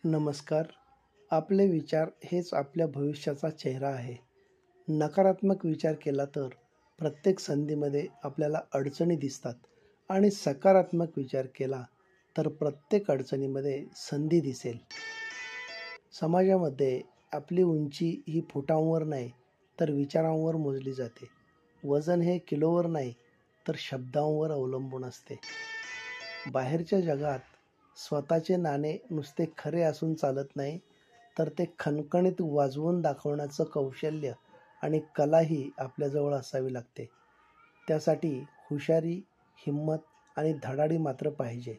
नमस्कार. आपले विचार हेच आपल्या भविष्याचा चेहरा आहे. नकारात्मक विचार केला तर प्रत्येक संधीमध्ये आपल्याला अडचणी दिसतात आणि सकारात्मक विचार केला तर प्रत्येक अडचणीमध्ये संधी दिसेल. समाजामध्ये आपली उंची ही फुटांवर नाही तर विचारांवर मोजली जाते. वजन हे किलोवर नाही तर शब्दांवर अवलंबून असते. बाहेरच्या जगात स्वतःचे नाणे नुसते खरे असून चालत नाही, तर ते खणखणीत वाजवून दाखवण्याचं कौशल्य आणि कलाही आपल्याजवळ असावी लागते. त्यासाठी हुशारी, हिंमत आणि धडाडी मात्र पाहिजे.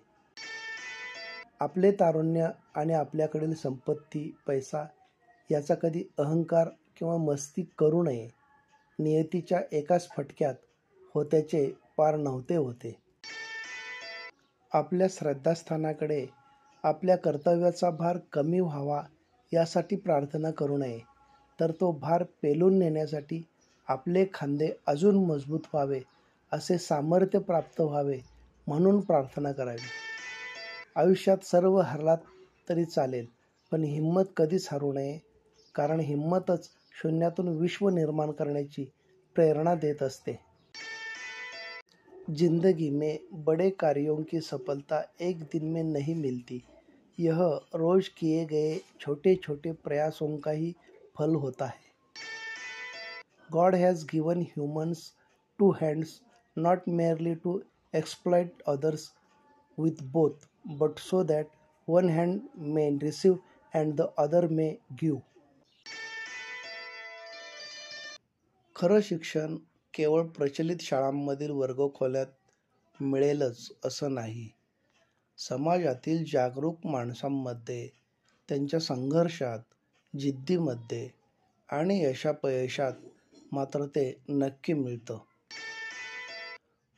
आपले तारुण्य आणि आपल्याकडील संपत्ती, पैसा याचा कधी अहंकार किंवा मस्ती करू नये. नियतीच्या एकाच फटक्यात होत्याचे पार नव्हते होते. आपल्या श्रद्धास्थानाकडे आपल्या कर्तव्याचा भार कमी व्हावा यासाठी प्रार्थना करू नये, तर तो भार पेलून नेण्यासाठी आपले खांदे अजून मजबूत व्हावे, असे सामर्थ्य प्राप्त व्हावे म्हणून प्रार्थना करावी. आयुष्यात सर्व हरलात तरी चालेल, पण हिंमत कधीच हरू नये, कारण हिंमतच शून्यातून विश्व निर्माण करण्याची प्रेरणा देत असते. जिंदगी में बड़े कार्यों की सफलता एक दिन में नहीं मिलती. यह रोज किए गए छोटे छोटे प्रयासों का ही फल होता है. God has given humans two hands, not merely to exploit others with both, but so that one hand may receive and the other may give. खरं शिक्षण केवळ प्रचलित शाळांमधील वर्गखोल्यात मिळेलच असं नाही. समाजातील जागरूक माणसांमध्ये, त्यांच्या संघर्षात, जिद्दीमध्ये आणि यशापयशात मात्र ते नक्की मिळतं.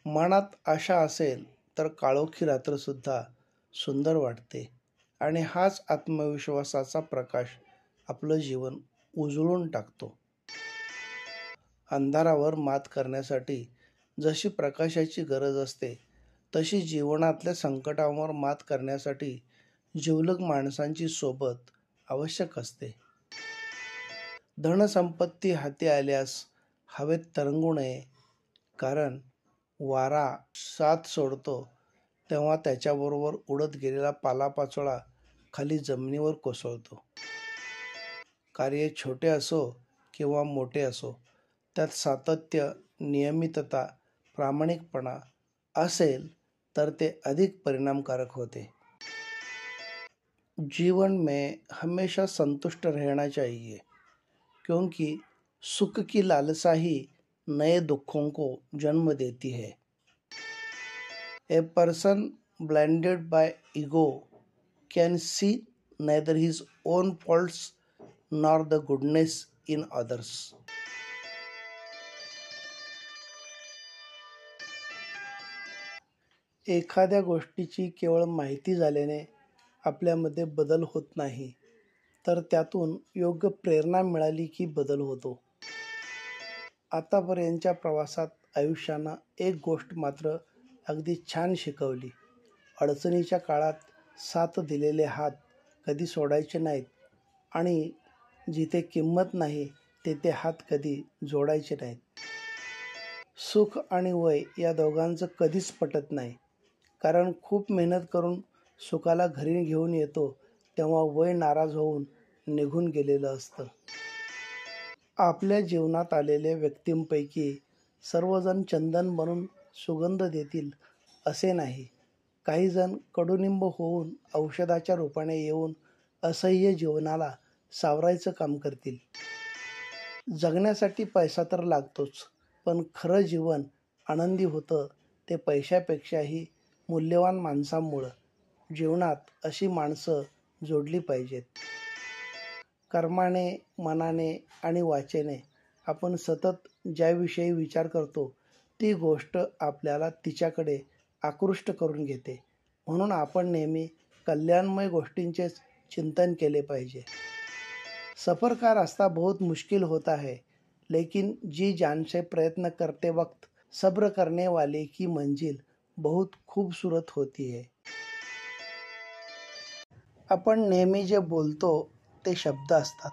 मनात आशा असेल तर काळोखी रात्रसुद्धा सुंदर वाटते आणि हाच आत्मविश्वासाचा प्रकाश आपलं जीवन उजळून टाकतो. अंधारावर मात करण्यासाठी जशी प्रकाशाची गरज असते, तशी जीवनातल्या संकटांवर मात करण्यासाठी जिवलग माणसांची सोबत आवश्यक असते. धनसंपत्ती हाती आल्यास हवेत तरंगू नये, कारण वारा साथ सोडतो तेव्हा त्याच्याबरोबर उडत गेलेला पालापाचोळा खाली जमिनीवर कोसळतो. कार्य छोटे असो किंवा मोठे असो, त्यात सातत्य, नियमितता, प्रामाणिकपणा असेल तर ते अधिक परिणामकारक होते. जीवन में हमेशा संतुष्ट रहना चाहिए, क्योंकि सुख की लालसा ही नए दुखों को जन्म देती है. A person blinded by ego can see neither his own faults nor the goodness in others. एखाद्या गोष्टीची केवळ माहिती झाल्याने आपल्यामध्ये बदल होत नाही, तर त्यातून योग्य प्रेरणा मिळाली की बदल होतो. आतापर्यंतच्या प्रवासात आयुष्यानं एक गोष्ट मात्र अगदी छान शिकवली. अडचणीच्या काळात साथ दिलेले हात कधी सोडायचे नाहीत आणि जिथे किंमत नाही तेथे हात कधी जोडायचे नाहीत. सुख आणि वय या दोघांचं कधीच पटत नाही, कारण खूप मेहनत करून सुखाला घरी घेऊन येतो तेव्हा वय नाराज होऊन निघून गेलेलं असतं. आपल्या जीवनात आलेल्या व्यक्तींपैकी सर्वजण चंदन बनून सुगंध देतील असे नाही. काही जण कडुनिंब होऊन औषधाच्या रूपाने येऊन असह्य जीवनाला सावरायचं काम करतील. जगण्यासाठी पैसा तर लागतोच, पण खरं जीवन आनंदी होतं ते पैशापेक्षाही मूल्यवान माणसांमुळं. जीवनात अशी माणसं जोडली पाहिजेत. कर्माने, मनाने आणि वाचेने आपण सतत ज्याविषयी विचार करतो, ती गोष्ट आपल्याला तिच्याकडे आकृष्ट करून घेते. म्हणून आपण नेहमी कल्याणमय गोष्टींचेच चिंतन केले पाहिजे. सफ़र का रास्ता बहुत मुश्किल होता है, लेकिन जी जान से प्रयत्न करते वक्त सब्र करने वाले की मंजिल बहुत खूबसूरत होती है. आपण नेहमी जे बोलतो ते शब्द असतात.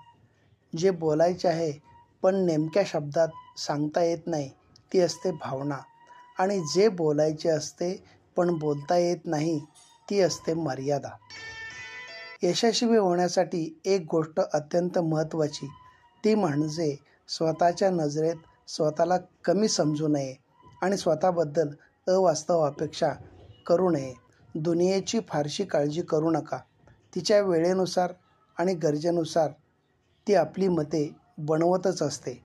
जे बोलायचे आहे पण नेमक्या शब्दात सांगता येत नाही ती असते भावना. आणि जे बोलायचे असते पण बोलता येत नाही ती असते मर्यादा. यशस्वी होण्यासाठी एक गोष्ट अत्यंत महत्त्वाची, ती म्हणजे स्वतःच्या नजरेत स्वतःला कमी समजू नये आणि स्वतःबद्दल अवास्तव अपेक्षा करू नये. दुनियेची फारशी काळजी करू नका. तिच्या वेळेनुसार आणि गरजेनुसार ती आपली मते बनवतच असते.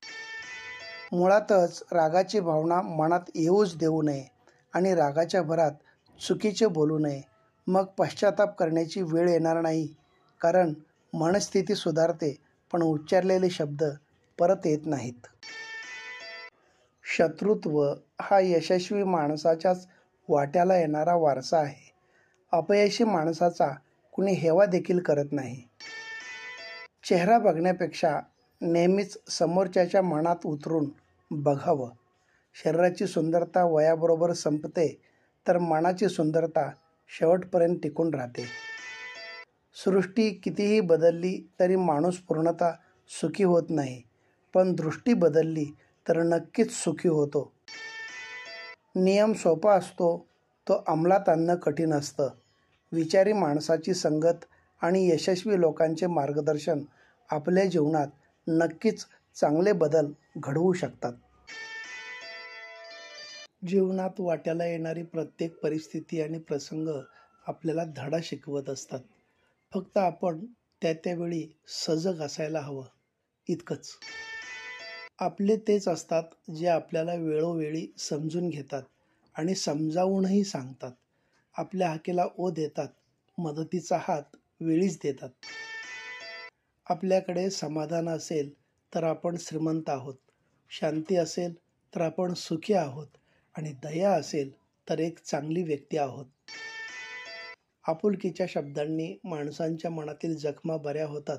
मुळातच रागाची भावना मनात येऊच देऊ नये आणि रागाच्या भरात चुकीचे बोलू नये. मग पश्चाताप करण्याची वेळ येणार नाही. कारण मनस्थिती सुधारते पण उच्चारलेले शब्द परत येत नाहीत. शत्रुत्व हा यशस्वी माणसाच्याच वाट्याला येणारा वारसा आहे. अपयशी माणसाचा कुणी हेवा देखील करत नाही. चेहरा बघण्यापेक्षा नेहमीच समोरच्याच्या मनात उतरून बघावं. शरीराची सुंदरता वयाबरोबर संपते तर मनाची सुंदरता शेवटपर्यंत टिकून राहते. सृष्टी कितीही बदलली तरी माणूस पूर्णतः सुखी होत नाही, पण दृष्टी बदलली तर नक्कीच सुखी होतो. नियम सोपा असतो, तो अंमलात आणणं कठीण असतं. विचारी माणसाची संगत आणि यशस्वी लोकांचे मार्गदर्शन आपल्या जीवनात नक्कीच चांगले बदल घडवू शकतात. जीवनात वाट्याला येणारी प्रत्येक परिस्थिती आणि प्रसंग आपल्याला धडा शिकवत असतात. फक्त आपण त्यावेळी सजग असायला हवं, इतकंच. आपले तेच असतात जे आपल्याला वेळोवेळी समजून घेतात आणि समजावूनही सांगतात. आपल्या हाकेला ओ देतात, मदतीचा हात वेळीच देतात. आपल्याकडे समाधान असेल तर आपण श्रीमंत आहोत, शांती असेल तर आपण सुखी आहोत आणि दया असेल तर एक चांगली व्यक्ती आहोत. आपुलकीच्या शब्दांनी माणसांच्या मनातील जखमा बऱ्या होतात,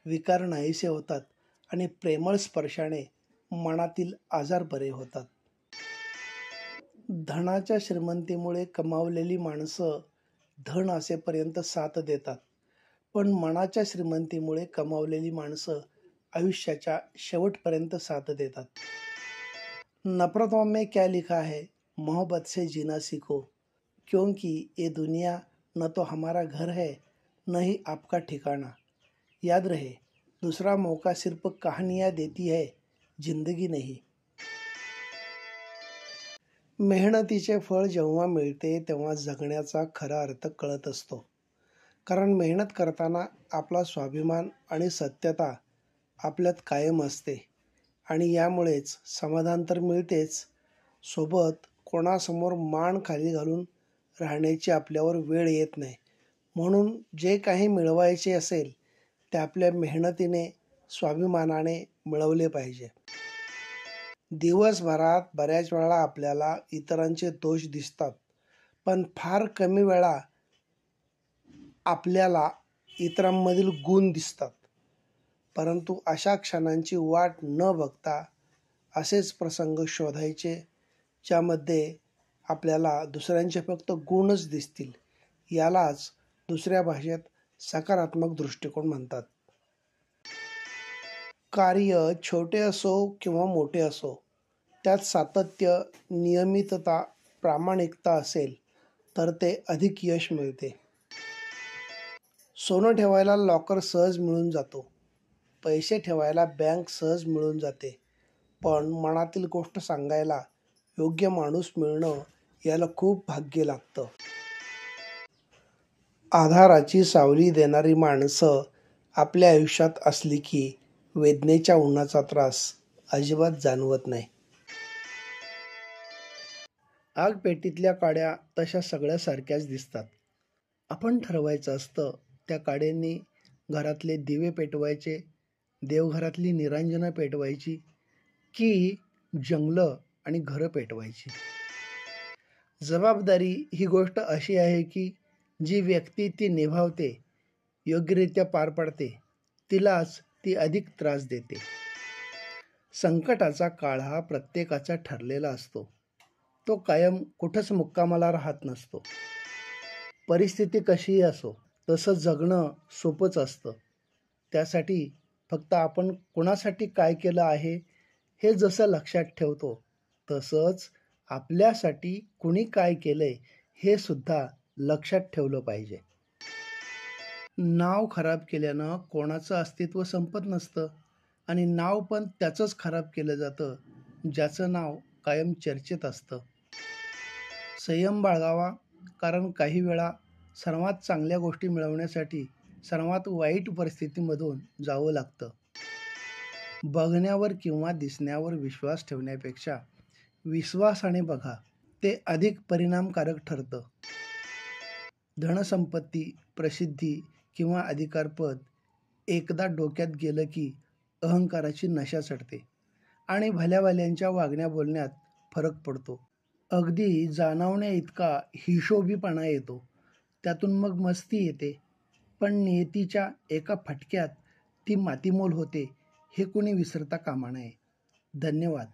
विकार नाहीसे होतात आणि प्रेमळ स्पर्शाने मनातील आजार बरे होतात. धनाच्या श्रीमंतीमुळे कमावलेली माणसं धन असेपर्यंत साथ देतात, पण मनाच्या श्रीमंतीमुळे कमावलेली माणसं आयुष्याच्या शेवटपर्यंत साथ देतात. नफरतों में क्या लिखा है, मोहब्बत से जीना सीखो, क्योंकि ये दुनिया न तो हमारा घर है न ही आपका ठिकाना. याद रहे, दूसरा मौका सिर्फ कहानियाँ देती है, जिंदगी नहीं. मेहनतीचे फळ जेव्हा मिळते तेव्हा जगण्याचा खरा अर्थ कळत असतो. कारण मेहनत करताना आपला स्वाभिमान आणि सत्यता आपल्यात कायम असते आणि यामुळेच समाधान तर मिळतेच, सोबत कोणासमोर मान खाली घालून राहण्याची आपल्यावर वेळ येत नाही. म्हणून जे काही मिळवायचे असेल ते आपल्या मेहनतीने, स्वाभिमानाने मिळवले पाहिजे. दिवसभरात बऱ्याच वेळा आपल्याला इतरांचे दोष दिसतात, पण फार कमी वेळा आपल्याला इतरांमधील गुण दिसतात. परंतु अशा क्षणांची वाट न बघता असेच प्रसंग शोधायचे ज्यामध्ये आपल्याला दुसऱ्यांचे फक्त गुणच दिसतील. यालाच दुसऱ्या भाषेत सकारात्मक दृष्टिकोन म्हणतात. कार्य छोटे असो किंवा मोठे असो, त्यात सातत्य, नियमितता, प्रामाणिकता असेल तर ते अधिक यश मिळते. सोनं ठेवायला लॉकर सहज मिळून जातो, पैसे ठेवायला बँक सहज मिळून जाते, पण मनातील गोष्ट सांगायला योग्य माणूस मिळणं याला खूप भाग्य लागतं. आधाराची सावली देणारी माणसं आपल्या आयुष्यात असली की वेदनेच्या उन्हाचा त्रास अजिबात जाणवत नाही. आग पेटीतल्या काड्या तशा सगळ्या सारख्याच दिसतात. आपण ठरवायचं असतं त्या काड्यांनी घरातले दिवे पेटवायचे, देवघरातली निरांजनं पेटवायची की जंगलं आणि घरं पेटवायची. जबाबदारी ही गोष्ट अशी आहे की जी व्यक्ती ती निभावते, योग्यरित्या पार पाडते, तिलाच ती अधिक त्रास देते. संकटाचा काळ हा प्रत्येकाचा ठरलेला असतो. तो कायम कुठंच मुक्कामाला राहत नसतो. परिस्थिती कशीही असो, तसं जगणं सोपंच असतं. त्यासाठी फक्त आपण कोणासाठी काय केलं आहे हे जसं लक्षात ठेवतो, तसंच आपल्यासाठी कुणी काय केलंय हे सुद्धा लक्षात ठेवलं पाहिजे. नाव खराब केल्यानं कोणाचं अस्तित्व संपत नसतं आणि नाव पण त्याचंच खराब केलं जातं ज्याचं नाव कायम चर्चेत असतं. संयम बाळगावा, कारण काही वेळा सर्वात चांगल्या गोष्टी मिळवण्यासाठी सर्वात वाईट परिस्थितीमधून जावं लागतं. बघण्यावर किंवा दिसण्यावर विश्वास ठेवण्यापेक्षा विश्वासाने बघा, ते अधिक परिणामकारक ठरतं. धनसंपत्ती, प्रसिद्धी किंवा अधिकारपद एकदा डोक्यात गेलं की अहंकाराची नशा चढते आणि भल्याभल्यांच्या वागण्या बोलण्यात फरक पडतो. अगदी जाणवण्या इतका हिशोबीपणा येतो. त्यातून मग मस्ती येते. पण नियतीच्या एका फटक्यात ती मातीमोल होते हे कुणी विसरता कामा नये. धन्यवाद.